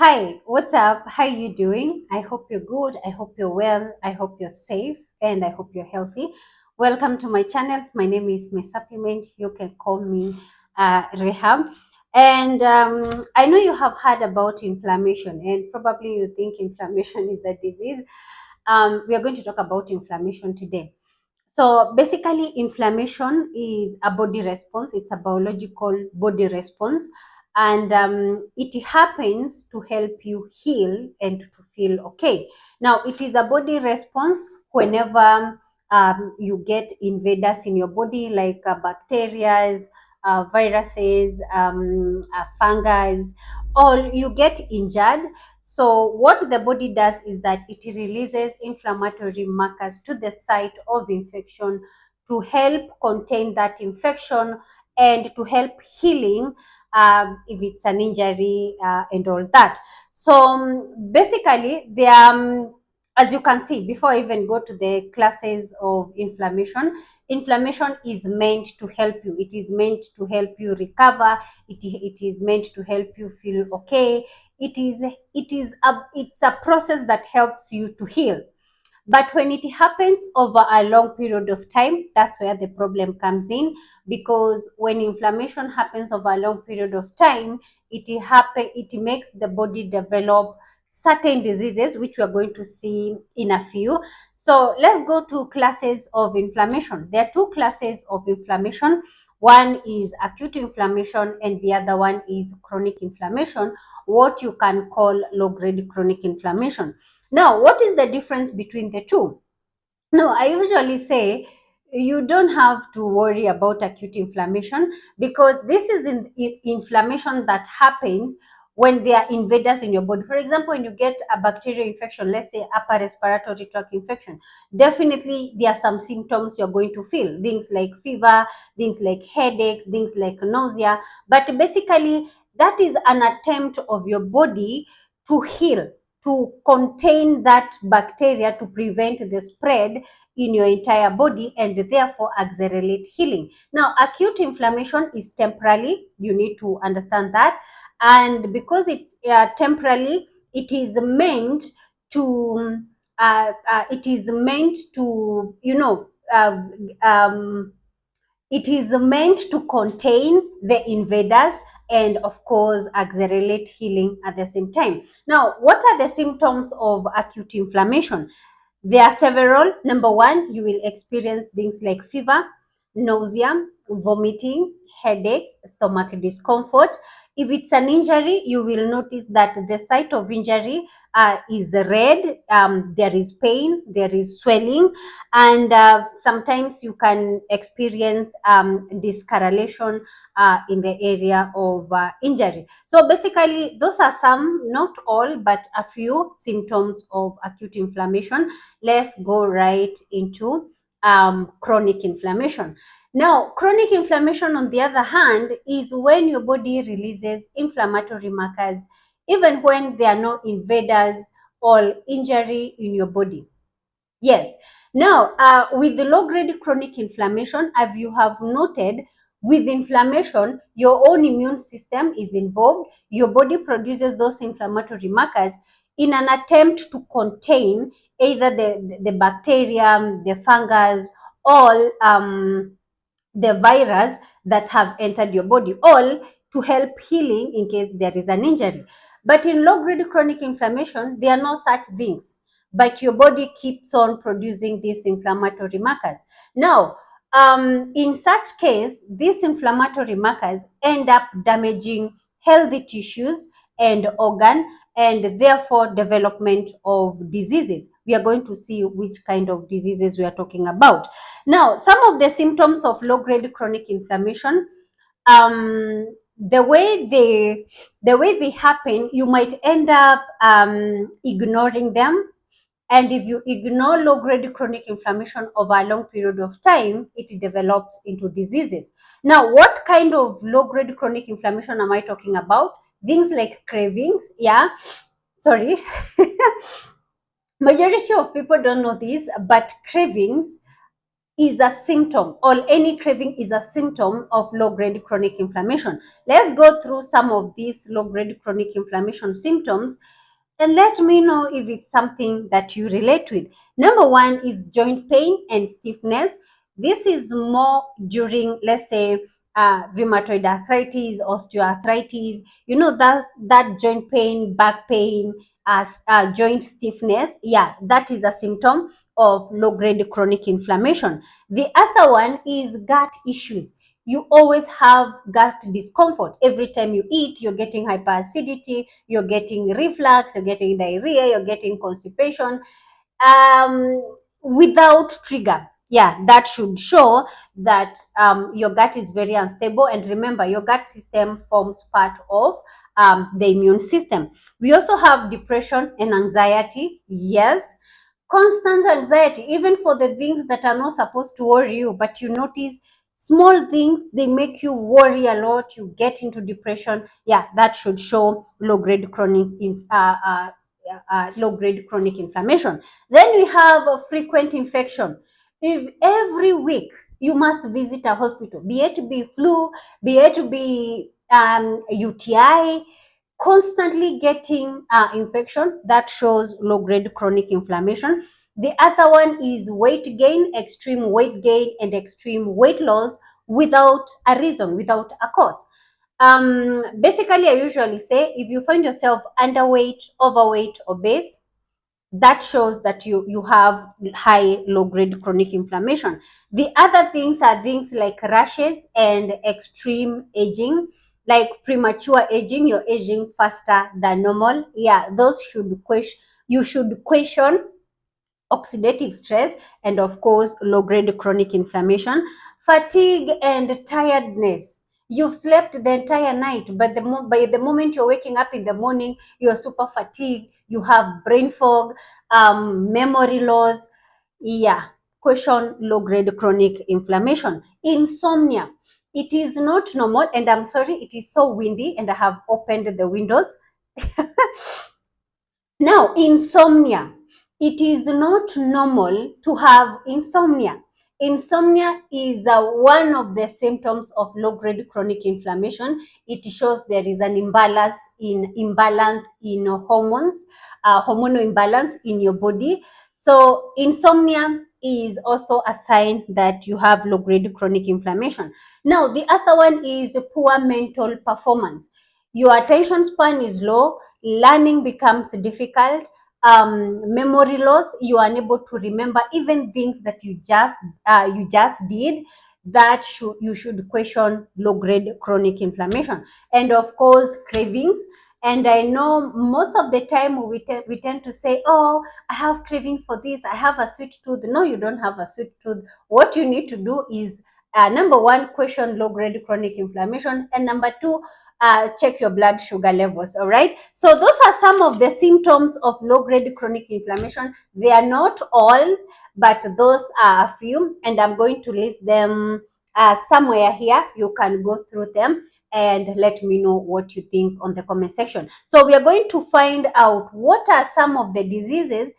Hi, what's up? How you doing? I hope you're good. I hope you're well. I hope you're safe, and I hope you're healthy. Welcome to my channel. My name is Miss Supplement. You can call me Rehab. And I know you have heard about inflammation, and probably you think inflammation is a disease. We are going to talk about inflammation today. So basically, inflammation is a body response. It's a biological body response, and it happens to help you heal and to feel okay. Now, it is a body response whenever you get invaders in your body, like bacteria, viruses, fungi, or you get injured. So what the body does is that it releases inflammatory markers to the site of infection to help contain that infection and to help healing if it's an injury and all that. So basically, as you can see, before I even go to the classes of inflammation, inflammation is meant to help you. It is meant to help you recover. It is meant to help you feel okay. It's a process that helps you to heal. But when it happens over a long period of time, that's where the problem comes in. Because when inflammation happens over a long period of time, it makes the body develop certain diseases, which we are going to see in a few. So let's go to classes of inflammation. There are two classes of inflammation. One is acute inflammation and the other one is chronic inflammation, what you can call low-grade chronic inflammation. Now, what is the difference between the two? No, I usually say you don't have to worry about acute inflammation, because this is inflammation that happens when there are invaders in your body. For example, when you get a bacterial infection, let's say upper respiratory tract infection, definitely there are some symptoms you're going to feel. Things like fever, things like headaches, things like nausea. But basically, that is an attempt of your body to heal, to contain that bacteria, to prevent the spread in your entire body and therefore accelerate healing. Now, acute inflammation is temporary. You need to understand that. And because it's temporary, it is meant to, it is meant to, it is meant to contain the invaders and, of course, accelerate healing at the same time. Now, what are the symptoms of acute inflammation? There are several. Number one, you will experience things like fever, nausea, vomiting, headaches, stomach discomfort. If it's an injury, you will notice that the site of injury is red, there is pain, there is swelling, and sometimes you can experience discoloration in the area of injury. So basically, those are some, not all, but a few symptoms of acute inflammation. Let's go right into chronic inflammation. Now, chronic inflammation, on the other hand, is when your body releases inflammatory markers even when there are no invaders or injury in your body. Yes. Now, with the low-grade chronic inflammation, as you have noted, with inflammation, your own immune system is involved. Your body produces those inflammatory markers in an attempt to contain either the bacterium, the fungus, or the virus that have entered your body, all to help healing in case there is an injury. But in low-grade chronic inflammation, there are no such things, but your body keeps on producing these inflammatory markers. Now, in such case, these inflammatory markers end up damaging healthy tissues and organ, and therefore development of diseases. We are going to see which kind of diseases we are talking about. Now, some of the symptoms of low-grade chronic inflammation, the way they happen, you might end up ignoring them. And if you ignore low-grade chronic inflammation over a long period of time, it develops into diseases. Now, what kind of low-grade chronic inflammation am I talking about? Things like cravings, yeah, sorry. Majority of people don't know this, but cravings is a symptom, or any craving is a symptom of low-grade chronic inflammation. Let's go through some of these low-grade chronic inflammation symptoms and let me know if it's something that you relate with. Number one is joint pain and stiffness. This is more during, let's say, rheumatoid arthritis, osteoarthritis, that joint pain, back pain, joint stiffness. Yeah, that is a symptom of low-grade chronic inflammation. The other one is gut issues. You always have gut discomfort. Every time you eat, you're getting hyperacidity, you're getting reflux, you're getting diarrhea, you're getting constipation, without trigger. Yeah, that should show that your gut is very unstable. And remember, your gut system forms part of the immune system. We also have depression and anxiety. Yes, constant anxiety, even for the things that are not supposed to worry you, but you notice small things, they make you worry a lot, you get into depression. Yeah, that should show low grade chronic inflammation. Then we have a frequent infection. If every week you must visit a hospital, be it to be flu, be it to be UTI, constantly getting infection, that shows low grade chronic inflammation. The other one is weight gain, extreme weight gain and extreme weight loss without a reason, without a cause. Basically, I usually say if you find yourself underweight, overweight, obese, that shows that you have high low grade chronic inflammation. The other things are things like rashes and extreme aging, like premature aging, you're aging faster than normal. Yeah, those should question, you should question oxidative stress, and of course low grade chronic inflammation. Fatigue and tiredness. You've slept the entire night, but by the moment you're waking up in the morning, you're super fatigued, you have brain fog, memory loss. Yeah, question low grade chronic inflammation. Insomnia. It is not normal, and I'm sorry, it is so windy and I have opened the windows. Now, insomnia. It is not normal to have insomnia. Insomnia is one of the symptoms of low-grade chronic inflammation. It shows there is an imbalance in hormones, hormonal imbalance in your body. So, insomnia is also a sign that you have low-grade chronic inflammation. Now, the other one is poor mental performance. Your attention span is low, learning becomes difficult, memory loss, you are unable to remember even things that you just did. That you should question low grade chronic inflammation. And of course, cravings. And I know most of the time we tend to say, oh, I have craving for this, I have a sweet tooth. No, you don't have a sweet tooth. What you need to do is, number one, question low grade chronic inflammation, and number two, check your blood sugar levels. All right. So those are some of the symptoms of low-grade chronic inflammation. They are not all, but those are a few, and I'm going to list them somewhere here. You can go through them and let me know what you think on the comment section. So we are going to find out what are some of the diseases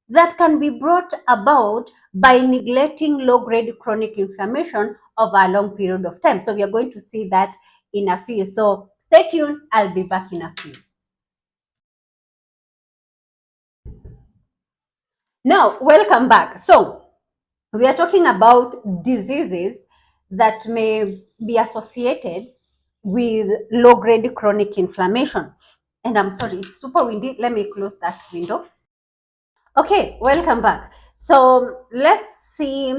that can be brought about by neglecting low-grade chronic inflammation over a long period of time. So we are going to see that in a few. So stay tuned. I'll be back in a few. Now, welcome back. So we are talking about diseases that may be associated with low-grade chronic inflammation. And I'm sorry, it's super windy. Let me close that window. Okay, welcome back. So let's see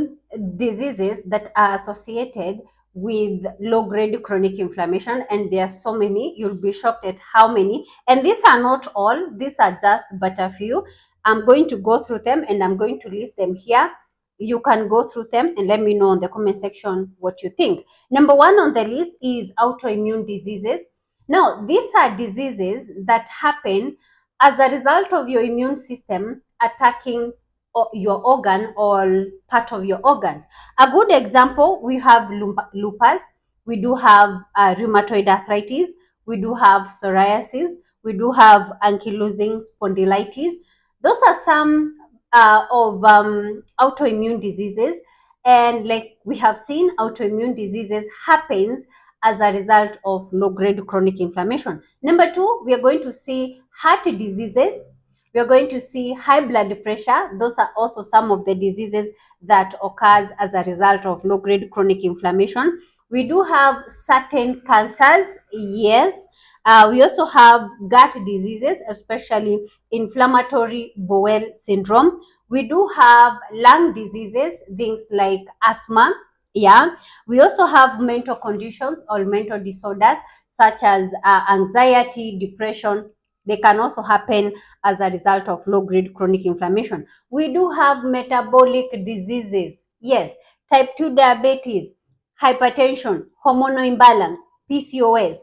diseases that are associated with low-grade chronic inflammation, and there are so many. You'll be shocked at how many. And these are not all, these are just but a few. I'm going to go through them and I'm going to list them here. You can go through them and let me know in the comment section what you think. Number one on the list is autoimmune diseases. Now, these are diseases that happen as a result of your immune system attacking your organ or part of your organs. A good example, we have lupus, we do have rheumatoid arthritis, we do have psoriasis, we do have ankylosing spondylitis. Those are some of autoimmune diseases. And like we have seen, autoimmune diseases happens as a result of low-grade chronic inflammation. Number two, we are going to see heart diseases. We are going to see high blood pressure. Those are also some of the diseases that occurs as a result of low-grade chronic inflammation. We do have certain cancers, yes. We also have gut diseases, especially inflammatory bowel syndrome. We do have lung diseases, things like asthma. Yeah. We also have mental conditions or mental disorders such as anxiety, depression. They can also happen as a result of low-grade chronic inflammation. We do have metabolic diseases. Yes, type 2 diabetes, hypertension, hormonal imbalance, PCOS,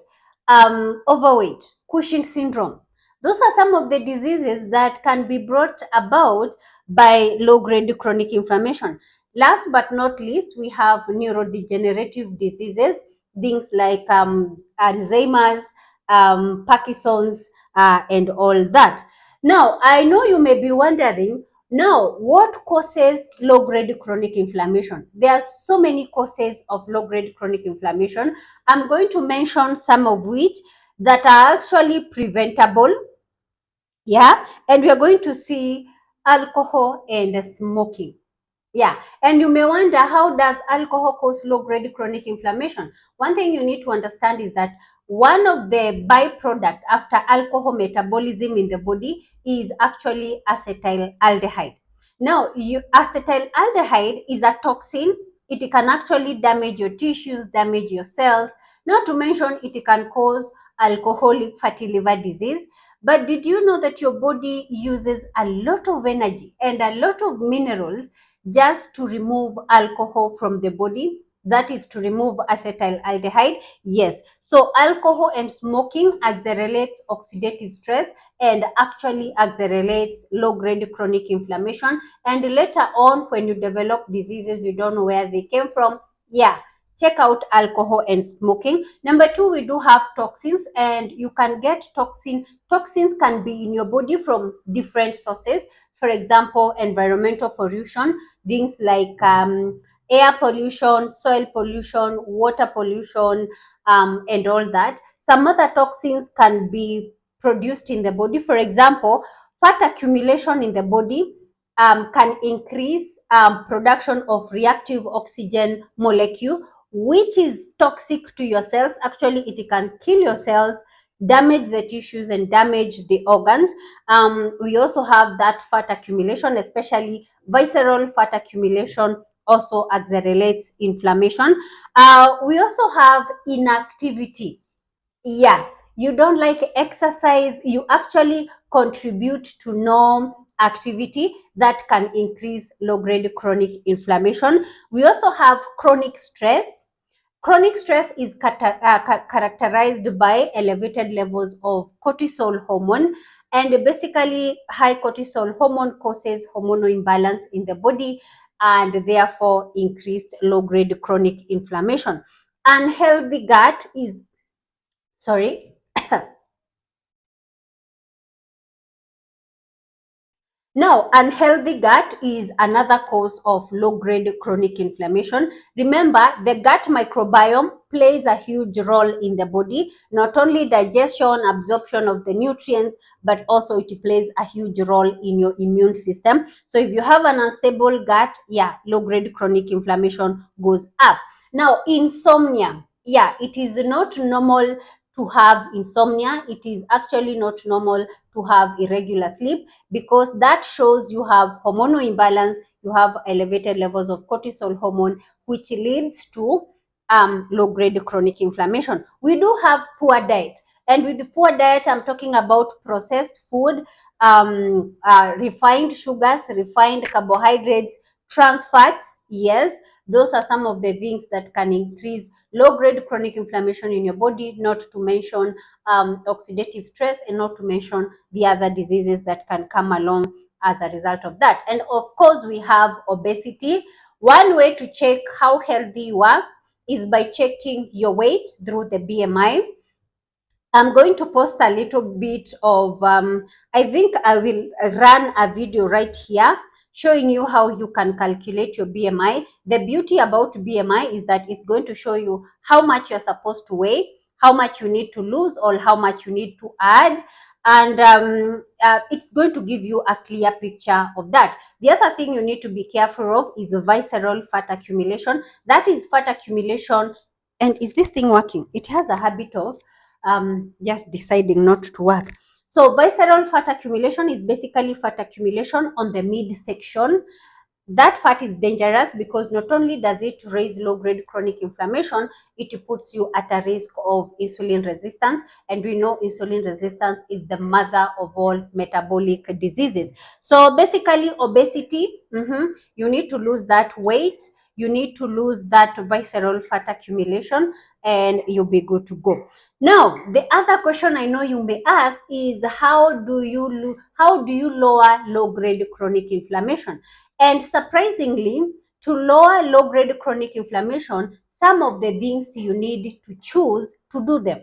overweight, Cushing syndrome. Those are some of the diseases that can be brought about by low-grade chronic inflammation. Last but not least, we have neurodegenerative diseases, things like Alzheimer's, Parkinson's, and all that. Now, I know you may be wondering, now, what causes low-grade chronic inflammation? There are so many causes of low-grade chronic inflammation. I'm going to mention some of which that are actually preventable. Yeah, and we are going to see alcohol and smoking. Yeah, and you may wonder, how does alcohol cause low-grade chronic inflammation? One thing you need to understand is that one of the byproduct after alcohol metabolism in the body is actually acetaldehyde. Now, acetaldehyde is a toxin. It can actually damage your tissues, damage your cells. Not to mention, it can cause alcoholic fatty liver disease. But did you know that your body uses a lot of energy and a lot of minerals just to remove alcohol from the body? That is to remove acetaldehyde. Yes. So alcohol and smoking accelerates oxidative stress and actually accelerates low-grade chronic inflammation. And later on, when you develop diseases, you don't know where they came from. Yeah, check out alcohol and smoking. Number two, we do have toxins, and you can get toxins can be in your body from different sources. For example, environmental pollution, things like air pollution, soil pollution, water pollution, and all that. Some other toxins can be produced in the body. For example, fat accumulation in the body can increase production of reactive oxygen molecule, which is toxic to your cells. Actually, it can kill your cells, damage the tissues, and damage the organs. We also have that fat accumulation, especially visceral fat accumulation, also accelerates inflammation. We also have inactivity. Yeah, you don't like exercise, you actually contribute to non-activity that can increase low-grade chronic inflammation. We also have chronic stress. Chronic stress is characterized by elevated levels of cortisol hormone, and basically high cortisol hormone causes hormonal imbalance in the body and therefore increased low-grade chronic inflammation. Unhealthy gut is, sorry. Now, unhealthy gut is another cause of low-grade chronic inflammation. Remember, the gut microbiome plays a huge role in the body, not only digestion, absorption of the nutrients, but also it plays a huge role in your immune system. So if you have an unstable gut, yeah, low-grade chronic inflammation goes up. Now, insomnia. Yeah, it is not normal to have insomnia. It is actually not normal to have irregular sleep, because that shows you have hormonal imbalance, you have elevated levels of cortisol hormone, which leads to low-grade chronic inflammation. We do have poor diet. And with the poor diet, I'm talking about processed food, refined sugars, refined carbohydrates, trans fats. Yes, those are some of the things that can increase low-grade chronic inflammation in your body, not to mention oxidative stress, and not to mention the other diseases that can come along as a result of that. And of course, we have obesity. One way to check how healthy you are is by checking your weight through the BMI. I'm going to post a little bit of, I think I will run a video right here showing you how you can calculate your BMI. The beauty about BMI is that it's going to show you how much you're supposed to weigh, how much you need to lose, or how much you need to add. And it's going to give you a clear picture of that. The other thing you need to be careful of is visceral fat accumulation. That is fat accumulation. And is this thing working? It has a habit of just deciding not to work. So visceral fat accumulation is basically fat accumulation on the midsection. That fat is dangerous because not only does it raise low-grade chronic inflammation, it puts you at a risk of insulin resistance. And we know insulin resistance is the mother of all metabolic diseases. So basically, obesity, you need to lose that weight, you need to lose that visceral fat accumulation, and you'll be good to go. Now, the other question I know you may ask is how do you lower low-grade chronic inflammation? And surprisingly, to lower low-grade chronic inflammation, some of the things you need to choose to do them.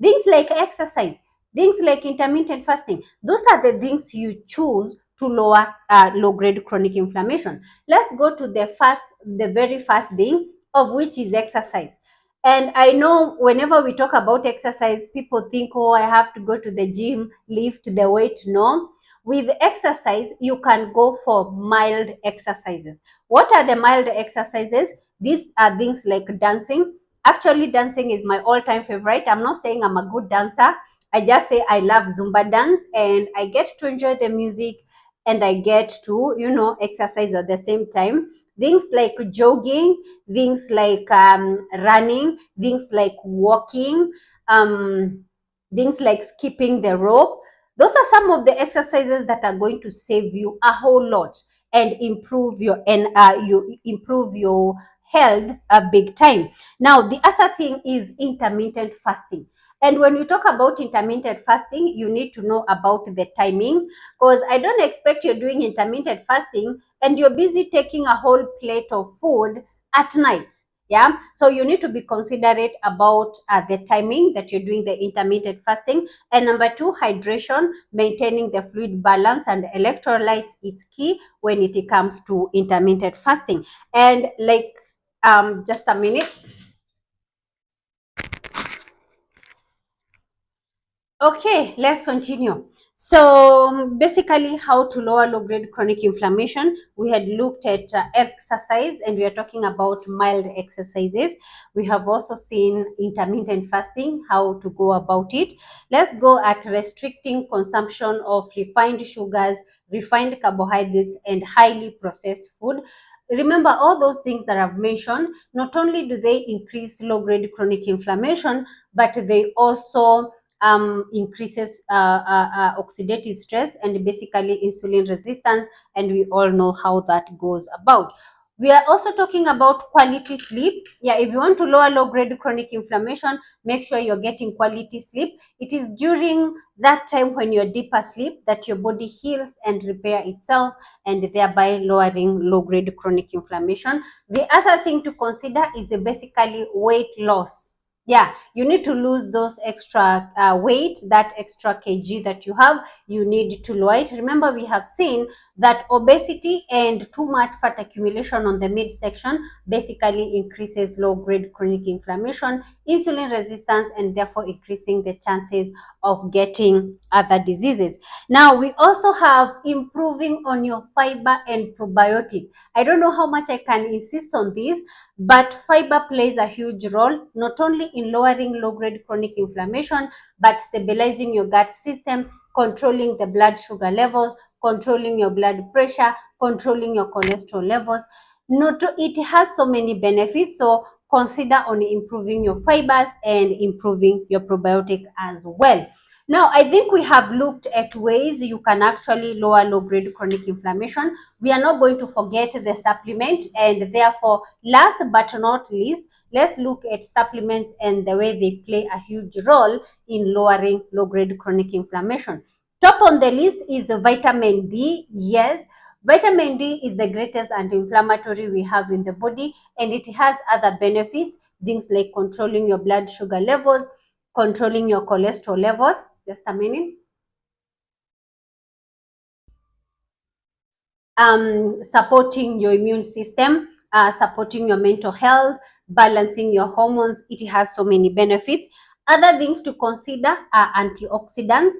Things like exercise, things like intermittent fasting, those are the things you choose to lower low-grade chronic inflammation. Let's go to the very first thing, of which is exercise. And I know whenever we talk about exercise, people think, oh, I have to go to the gym, lift the weight. No. With exercise, you can go for mild exercises. What are the mild exercises? These are things like dancing. Actually, dancing is my all-time favorite. I'm not saying I'm a good dancer. I just say I love Zumba dance and I get to enjoy the music and I get to, exercise at the same time. Things like jogging, things like running, things like walking, things like skipping the rope. Those are some of the exercises that are going to save you a whole lot and improve your health a big time. Now, the other thing is intermittent fasting. And when you talk about intermittent fasting, you need to know about the timing, because I don't expect you're doing intermittent fasting and you're busy taking a whole plate of food at night. Yeah, so you need to be considerate about the timing that you're doing the intermittent fasting. And number two, hydration, maintaining the fluid balance and electrolytes is key when it comes to intermittent fasting. And like, just a minute. Okay, let's continue. So basically, how to lower low-grade chronic inflammation. We had looked at exercise and we are talking about mild exercises. We have also seen intermittent fasting, how to go about it. Let's go at restricting consumption of refined sugars, refined carbohydrates, and highly processed food. Remember, all those things that I've mentioned, not only do they increase low-grade chronic inflammation, but they also increases oxidative stress and basically insulin resistance, and we all know how that goes about. We are also talking about quality sleep. Yeah, if you want to lower low-grade chronic inflammation, make sure you're getting quality sleep. It is during that time when you're deep asleep that your body heals and repair itself, and thereby lowering low-grade chronic inflammation. The other thing to consider is basically weight loss. Yeah, you need to lose those extra weight, that extra kg that you have, you need to lower it. Remember, we have seen that obesity and too much fat accumulation on the midsection basically increases low-grade chronic inflammation, insulin resistance, and therefore increasing the chances of getting other diseases. Now, we also have improving on your fiber and probiotic. I don't know how much I can insist on this, but fiber plays a huge role, not only in lowering low-grade chronic inflammation, but stabilizing your gut system, controlling the blood sugar levels, controlling your blood pressure, controlling your cholesterol levels. It has so many benefits, so consider on improving your fibers and improving your probiotic as well. Now, I think we have looked at ways you can actually lower low-grade chronic inflammation. We are not going to forget the supplement, and therefore, last but not least, let's look at supplements and the way they play a huge role in lowering low-grade chronic inflammation. Top on the list is vitamin D. Yes, vitamin D is the greatest anti-inflammatory we have in the body, and it has other benefits, things like controlling your blood sugar levels, controlling your cholesterol levels. Just a minute. supporting your immune system, supporting your mental health, balancing your hormones. It has so many benefits. Other things to consider are antioxidants.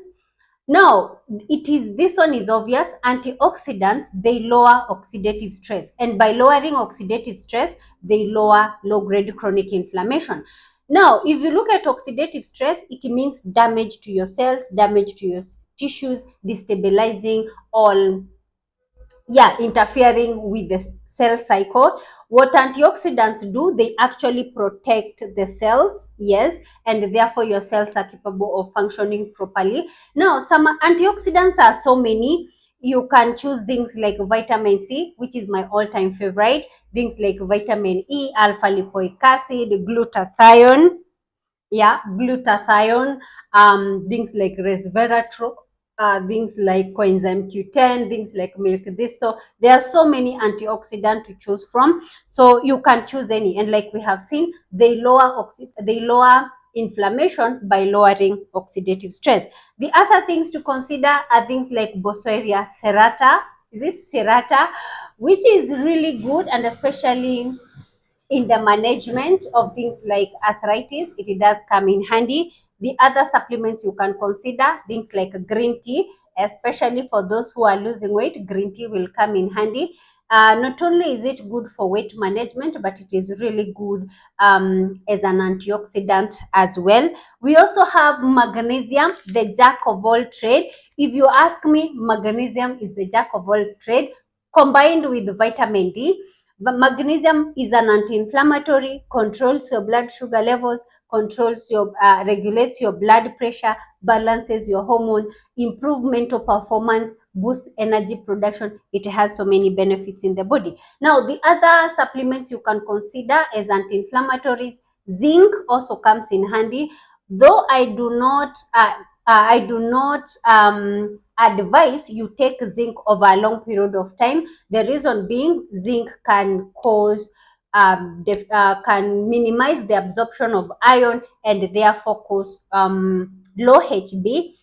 Now, this one is obvious. Antioxidants, they lower oxidative stress. And by lowering oxidative stress, they lower low-grade chronic inflammation. Now, if you look at oxidative stress, it means damage to your cells, damage to your tissues, destabilizing all, interfering with the cell cycle. What antioxidants do, they actually protect the cells, yes, and therefore your cells are capable of functioning properly. Now, some antioxidants are so many. You can choose things like vitamin C, which is my all-time favorite, things like vitamin E, alpha lipoic acid, glutathione, glutathione, things like resveratrol, things like coenzyme Q10, things like milk thistle. There are so many antioxidants to choose from, so you can choose any. And like we have seen, they lower inflammation by lowering oxidative stress. The other things to consider are things like Boswellia serrata. Is this serrata, which is really good, and especially in the management of things like arthritis, it does come in handy. The other supplements you can consider, things like green tea, especially for those who are losing weight, green tea will come in handy. Not only is it good for weight management, but it is really good as an antioxidant as well. We also have magnesium, the jack of all trade. If you ask me, magnesium is the jack of all trade, combined with vitamin D. Magnesium is an anti-inflammatory, controls your blood sugar levels, regulates your blood pressure, balances your hormone, improve mental performance, boost energy production. It has so many benefits in the body. Now, the other supplements you can consider as anti-inflammatories, zinc also comes in handy, though I do not advise you take zinc over a long period of time. The reason being, zinc can can minimize the absorption of iron and therefore cause low HB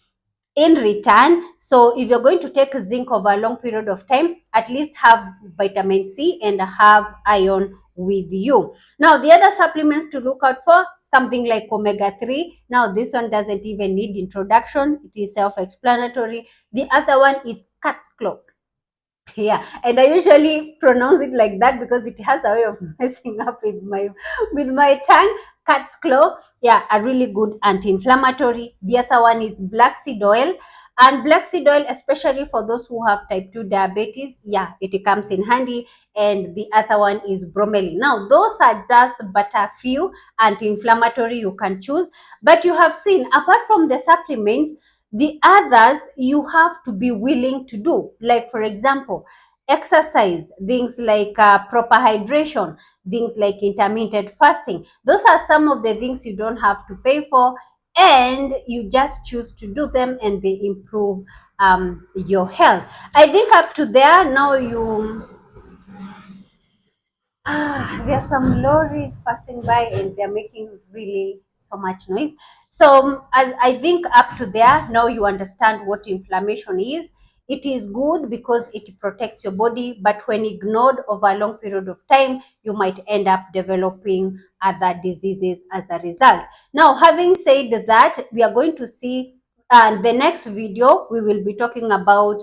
in return. So if you're going to take zinc over a long period of time, at least have vitamin C and have iron with you. Now, the other supplements to look out for, something like omega-3. Now, this one doesn't even need introduction. It is self-explanatory. The other one is cat's claw. Yeah, and I usually pronounce it like that because it has a way of messing up with my tongue. Cat's claw, yeah, a really good anti-inflammatory. The other one is black seed oil, and black seed oil, especially for those who have type 2 diabetes, yeah, it comes in handy. And the other one is bromelain. Now, those are just but a few anti-inflammatory you can choose, but you have seen, apart from the supplements, the others you have to be willing to do. Like, for example, exercise, things like proper hydration, things like intermittent fasting. Those are some of the things you don't have to pay for, and you just choose to do them, and they improve your health. I think up to there now there are some lorries passing by and they're making really so much noise. So as I think up to there, now you understand what inflammation is. It is good because it protects your body, but when ignored over a long period of time, you might end up developing other diseases as a result. Now, having said that, we are going to see the next video, we will be talking about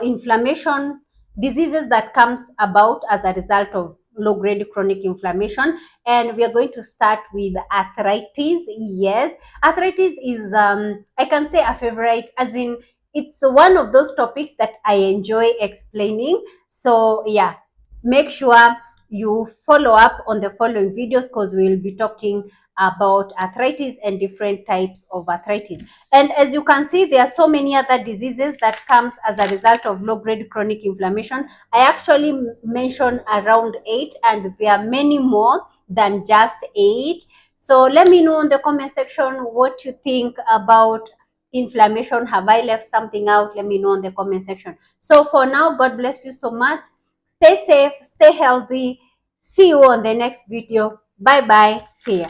inflammation, diseases that comes about as a result of low-grade chronic inflammation. And we are going to start with arthritis. Yes, arthritis is, I can say, a favorite, as in it's one of those topics that I enjoy explaining. So yeah, make sure you follow up on the following videos, because we will be talking about arthritis and different types of arthritis. And as you can see, there are so many other diseases that comes as a result of low-grade chronic inflammation. I actually mentioned around 8, and there are many more than just 8. So let me know in the comment section what you think about inflammation. Have I left something out? Let me know in the comment section. So for now, God bless you so much. Stay safe, stay healthy. See you on the next video. Bye bye. See ya.